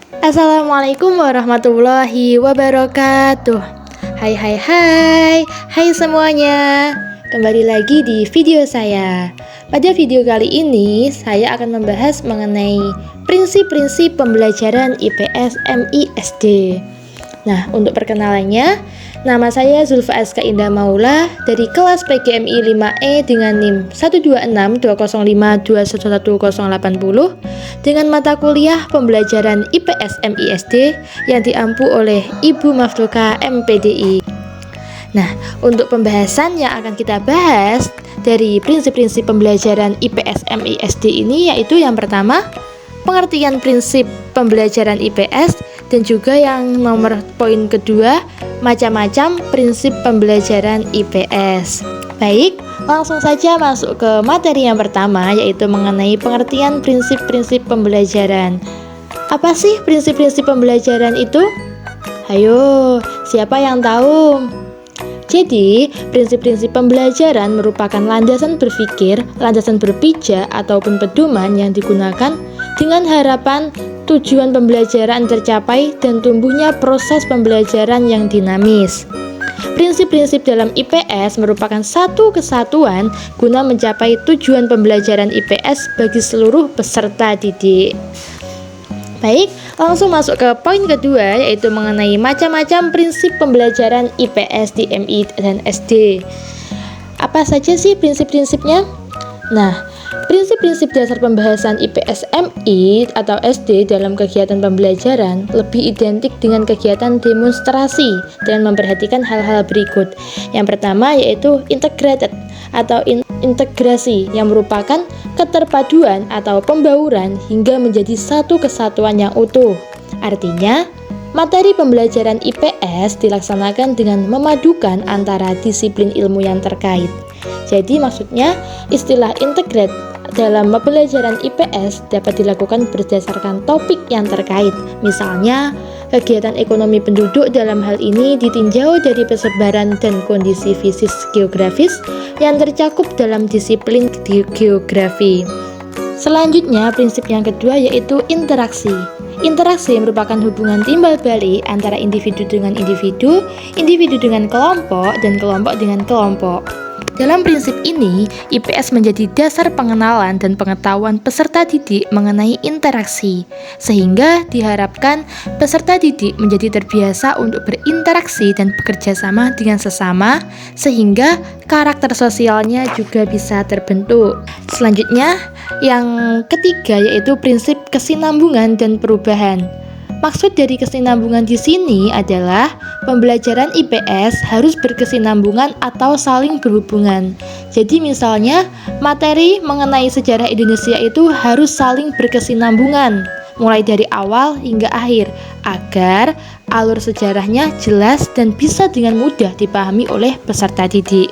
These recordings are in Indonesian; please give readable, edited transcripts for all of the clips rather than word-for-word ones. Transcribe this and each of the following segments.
Assalamualaikum warahmatullahi wabarakatuh. Hai semuanya. Kembali lagi di video saya. Pada video kali ini saya akan membahas mengenai prinsip-prinsip pembelajaran IPS MISD. Nah, untuk perkenalannya, nama saya Zulfa Aska Indah Maula dari kelas PGMI 5E dengan NIM 1262052111080 dengan mata kuliah pembelajaran IPS MISD yang diampu oleh Ibu Maftuka MPDI. Nah, untuk pembahasan yang akan kita bahas dari prinsip-prinsip pembelajaran IPS MISD ini yaitu yang pertama, pengertian prinsip pembelajaran IPS, dan juga yang nomor poin kedua, macam-macam prinsip pembelajaran IPS. Baik, langsung saja masuk ke materi yang pertama, yaitu mengenai pengertian prinsip-prinsip pembelajaran. Apa sih prinsip-prinsip pembelajaran itu? Ayo, siapa yang tahu? Jadi, prinsip-prinsip pembelajaran merupakan landasan berpikir, landasan berpijak, ataupun pedoman yang digunakan dengan harapan tujuan pembelajaran tercapai dan tumbuhnya proses pembelajaran yang dinamis. Prinsip-prinsip dalam IPS merupakan satu kesatuan guna mencapai tujuan pembelajaran IPS bagi seluruh peserta didik. Baik, langsung masuk ke poin kedua, yaitu mengenai macam-macam prinsip pembelajaran IPS di MI dan SD. Apa saja sih prinsip-prinsipnya? Nah, prinsip-prinsip dasar pembahasan IPS MI atau SD dalam kegiatan pembelajaran lebih identik dengan kegiatan demonstrasi dan memperhatikan hal-hal berikut. Yang pertama yaitu integrated atau integrasi yang merupakan keterpaduan atau pembauran hingga menjadi satu kesatuan yang utuh. Artinya, materi pembelajaran IPS dilaksanakan dengan memadukan antara disiplin ilmu yang terkait. Jadi maksudnya istilah integrate dalam pembelajaran IPS dapat dilakukan berdasarkan topik yang terkait. Misalnya, kegiatan ekonomi penduduk dalam hal ini ditinjau dari persebaran dan kondisi fisik geografis yang tercakup dalam disiplin geografi. Selanjutnya, prinsip yang kedua yaitu interaksi. Interaksi merupakan hubungan timbal balik antara individu dengan individu, individu dengan kelompok, dan kelompok dengan kelompok. Dalam prinsip ini, IPS menjadi dasar pengenalan dan pengetahuan peserta didik mengenai interaksi, sehingga diharapkan peserta didik menjadi terbiasa untuk berinteraksi dan bekerja sama dengan sesama, sehingga karakter sosialnya juga bisa terbentuk. Selanjutnya, yang ketiga yaitu prinsip kesinambungan dan perubahan. Maksud dari kesinambungan di sini adalah pembelajaran IPS harus berkesinambungan atau saling berhubungan. Jadi misalnya materi mengenai sejarah Indonesia itu harus saling berkesinambungan mulai dari awal hingga akhir agar alur sejarahnya jelas dan bisa dengan mudah dipahami oleh peserta didik.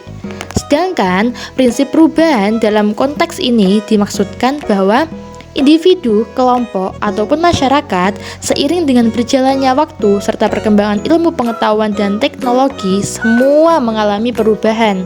Sedangkan prinsip perubahan dalam konteks ini dimaksudkan bahwa individu, kelompok, ataupun masyarakat seiring dengan berjalannya waktu serta perkembangan ilmu pengetahuan dan teknologi semua mengalami perubahan.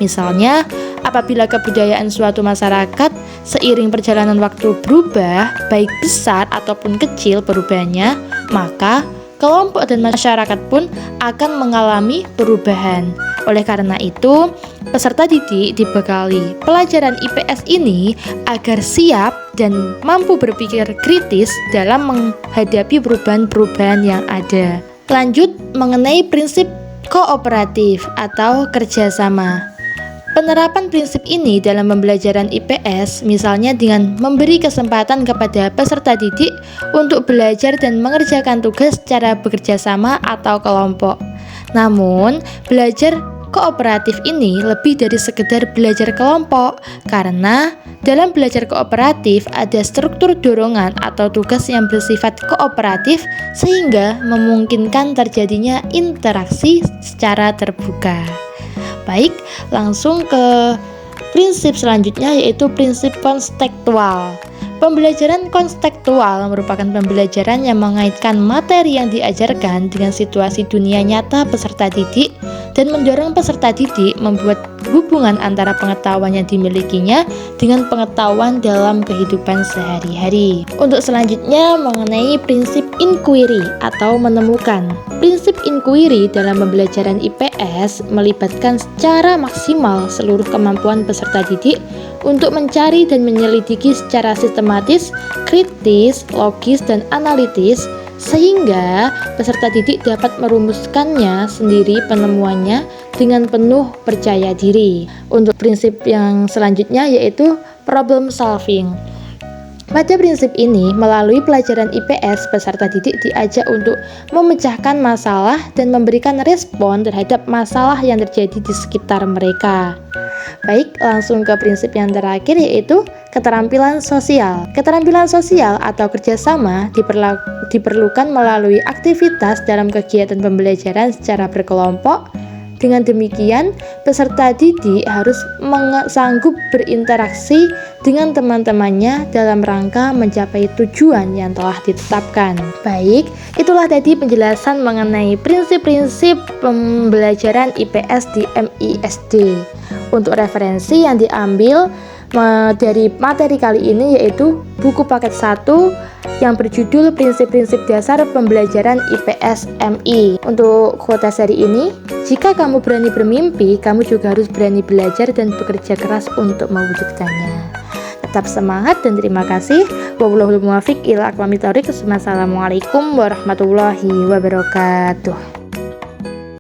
Misalnya, apabila kebudayaan suatu masyarakat seiring perjalanan waktu berubah, baik besar ataupun kecil perubahannya, maka kelompok dan masyarakat pun akan mengalami perubahan. Oleh karena itu, peserta didik dibekali pelajaran IPS ini agar siap dan mampu berpikir kritis dalam menghadapi perubahan-perubahan yang ada. Lanjut mengenai prinsip kooperatif atau kerjasama. Penerapan prinsip ini dalam pembelajaran IPS misalnya dengan memberi kesempatan kepada peserta didik untuk belajar dan mengerjakan tugas secara bekerja sama atau kelompok. Namun, belajar kooperatif ini lebih dari sekedar belajar kelompok karena dalam belajar kooperatif ada struktur dorongan atau tugas yang bersifat kooperatif sehingga memungkinkan terjadinya interaksi secara terbuka. Baik, langsung ke prinsip selanjutnya yaitu prinsip konstekstual. Pembelajaran konstekstual merupakan pembelajaran yang mengaitkan materi yang diajarkan dengan situasi dunia nyata peserta didik dan mendorong peserta didik membuat hubungan antara pengetahuan yang dimilikinya dengan pengetahuan dalam kehidupan sehari-hari. Untuk selanjutnya mengenai prinsip inquiry atau menemukan. Prinsip inquiry dalam pembelajaran IPS melibatkan secara maksimal seluruh kemampuan peserta didik untuk mencari dan menyelidiki secara sistematis, kritis, logis, dan analitis, sehingga peserta didik dapat merumuskannya sendiri penemuannya dengan penuh percaya diri. Untuk prinsip yang selanjutnya yaitu problem solving. Pada prinsip ini, melalui pelajaran IPS, peserta didik diajak untuk memecahkan masalah dan memberikan respon terhadap masalah yang terjadi di sekitar mereka. Baik, langsung ke prinsip yang terakhir yaitu keterampilan sosial. Keterampilan sosial atau kerjasama diperlukan melalui aktivitas dalam kegiatan pembelajaran secara berkelompok. Dengan demikian, peserta didik harus sanggup berinteraksi dengan teman-temannya dalam rangka mencapai tujuan yang telah ditetapkan. Baik, itulah tadi penjelasan mengenai prinsip-prinsip pembelajaran IPS di MISD. Untuk referensi yang diambil dari materi kali ini yaitu buku paket 1 yang berjudul Prinsip-prinsip Dasar Pembelajaran IPS MI. Untuk kuota seri ini, jika kamu berani bermimpi, kamu juga harus berani belajar dan bekerja keras untuk mewujudkannya. Tetap semangat dan terima kasih. Wallahul muwaffiq ila aqwamit thoriq. Wassalamualaikum warahmatullahi wabarakatuh.